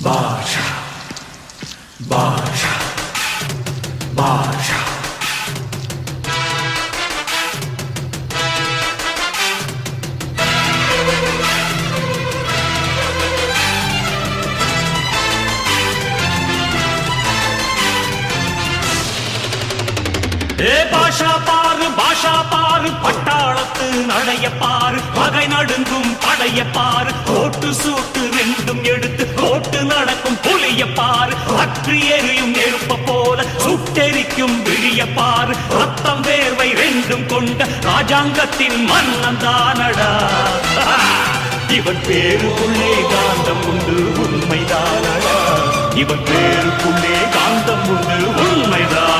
பாஷா பாஷா பாஷா பாஷா பாரு பட்டாளத்து நடைய பாரு பகை நடுங்கும் படைய பாரு கோட்டு சூட்டு ரெண்டும் எடுத்து கோட்டு நடக்கும் புலிய பாரு அற்றி எரியும் நெருப்ப போல சுட்டெரிக்கும் விழிய பாரு ரத்தம் வேர்வை ரெண்டும் கொண்ட ராஜாங்கத்தின் மன்னன் தானடா இவன் பேருக்குள்ளே காந்தம் உண்டு உண்மைதானடா இவன் பேருக்குள்ளே காந்தம் உண்டு உண்மைதான்